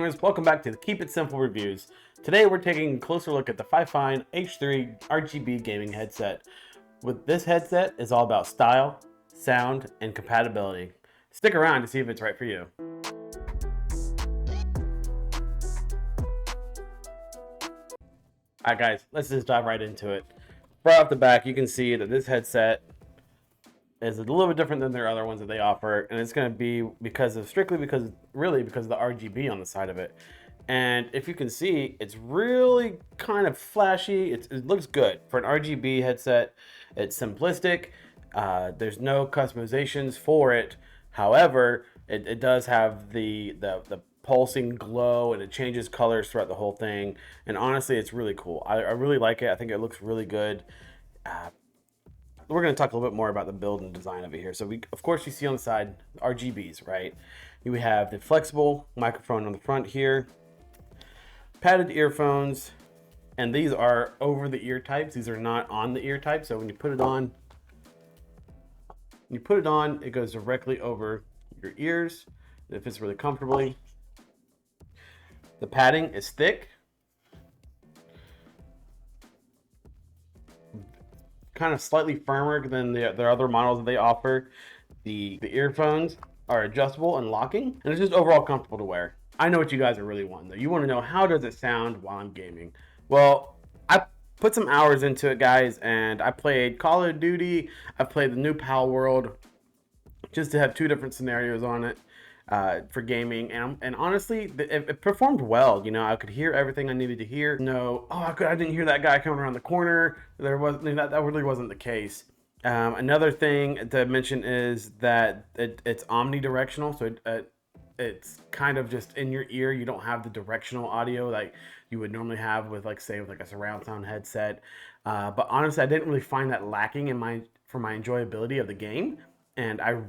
Welcome back to the Keep It Simple reviews. Today we're taking a closer look at the Fifine H3 RGB gaming headset. With this headset is all about style, sound, and compatibility. Stick around to see if it's right for you. Alright guys, let's just dive right into it. Right off the back, you can see that this headset is a little bit different than their other ones that they offer, and it's going to be strictly because of the RGB on the side of it. And if you can see, it's really kind of flashy. It looks good for an RGB headset. It's simplistic. There's no customizations for it. However, it does have the pulsing glow, and it changes colors throughout the whole thing. And honestly, it's really cool. I really like it. I think it looks really good. We're going to talk a little bit more about the build and design of it here. So of course, you see on the side RGBs, right? We have the flexible microphone on the front here, padded earphones, and these are over the ear types. These are not on the ear type. So when you put it on, it goes directly over your ears. It fits really comfortably. The padding is thick, kind of slightly firmer than their other models that they offer. The earphones are adjustable and locking, and it's just overall comfortable to wear. I know what you guys are really wanting though. You want to know, how does it sound while I'm gaming? Well, I put some hours into it, guys, and I played Call of Duty. I played the new Pal World, just to have two different scenarios on it for gaming, and honestly, it performed well. You know, I could hear everything I needed to hear. No, I didn't hear that guy coming around the corner. That really wasn't the case. Another thing to mention is that it's omnidirectional, so it's kind of just in your ear. You don't have the directional audio like you would normally have with like a surround sound headset. But honestly, I didn't really find that lacking for my enjoyability of the game, and I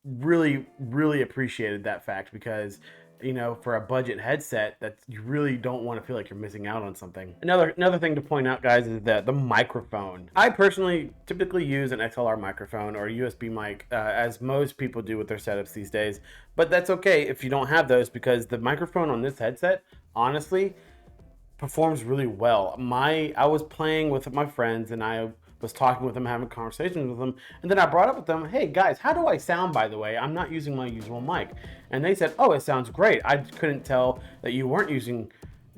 really appreciated that fact, because you know, for a budget headset, that you really don't want to feel like you're missing out on something. Another thing to point out, guys, is that the microphone. I personally typically use an XLR microphone or a USB mic, as most people do with their setups these days. But that's okay if you don't have those, because the microphone on this headset, honestly, performs really well. I was playing with my friends, and I was talking with them, having conversations with them, and then I brought up with them, hey guys, how do I sound, by the way? I'm not using my usual mic. And they said, oh, it sounds great. I couldn't tell that you weren't using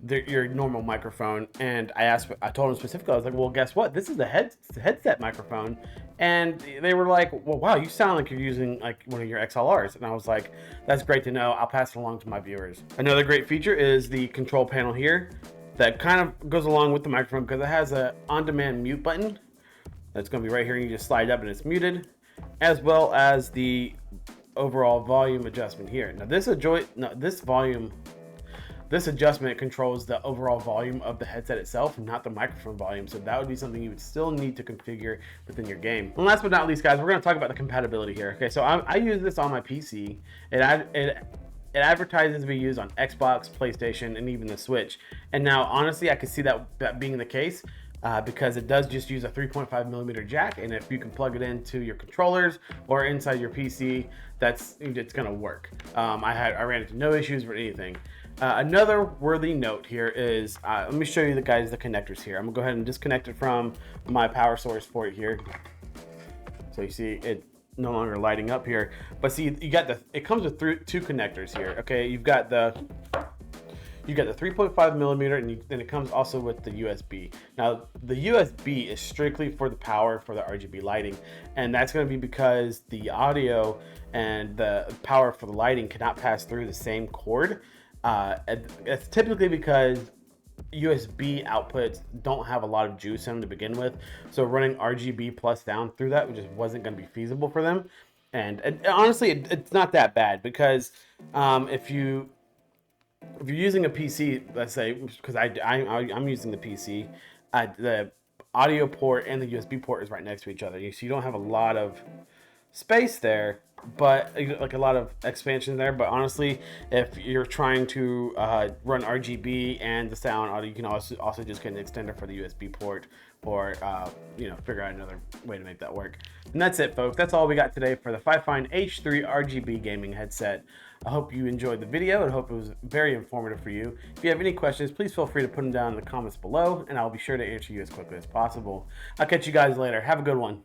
your normal microphone. And I told them specifically, I was like, well, guess what? This is the headset microphone. And they were like, well, wow, you sound like you're using like one of your XLRs. And I was like, that's great to know. I'll pass it along to my viewers. Another great feature is the control panel here that kind of goes along with the microphone, because it has a on-demand mute button that's going to be right here, and you just slide up and it's muted, as well as the overall volume adjustment here. Now this adjustment controls the overall volume of the headset itself, not the microphone volume. So that would be something you would still need to configure within your game. And last but not least, guys, we're going to talk about the compatibility here. Okay, so I use this on my PC. It advertises to be used on Xbox, PlayStation, and even the Switch. And now, honestly, I could see that being the case, because it does just use a 3.5mm jack, and if you can plug it into your controllers or inside your PC, it's gonna work. I ran into no issues with anything. Another worthy note here is, let me show you the connectors here. I'm gonna go ahead and disconnect it from my power source for it here. So you see it no longer lighting up here, but see, it comes with two connectors here. Okay, you've got the 3.5mm, and then it comes also with the USB. Now, the USB is strictly for the power for the RGB lighting, and that's going to be because the audio and the power for the lighting cannot pass through the same cord. It's typically because USB outputs don't have a lot of juice in them to begin with, so running RGB plus down through that just wasn't going to be feasible for them. And honestly, it's not that bad, because if you're using a PC, let's say, because I'm using the PC, the audio port and the USB port is right next to each other. So you don't have a lot of space there, but like a lot of expansion there. But honestly, if you're trying to run RGB and the sound audio, you can also just get an extender for the USB port, or figure out another way to make that work. And that's it, folks. That's all we got today for the Fifine H3 RGB gaming headset. I hope you enjoyed the video and hope it was very informative for you. If you have any questions, please feel free to put them down in the comments below, and I'll be sure to answer you as quickly as possible. I'll catch you guys later. Have a good one.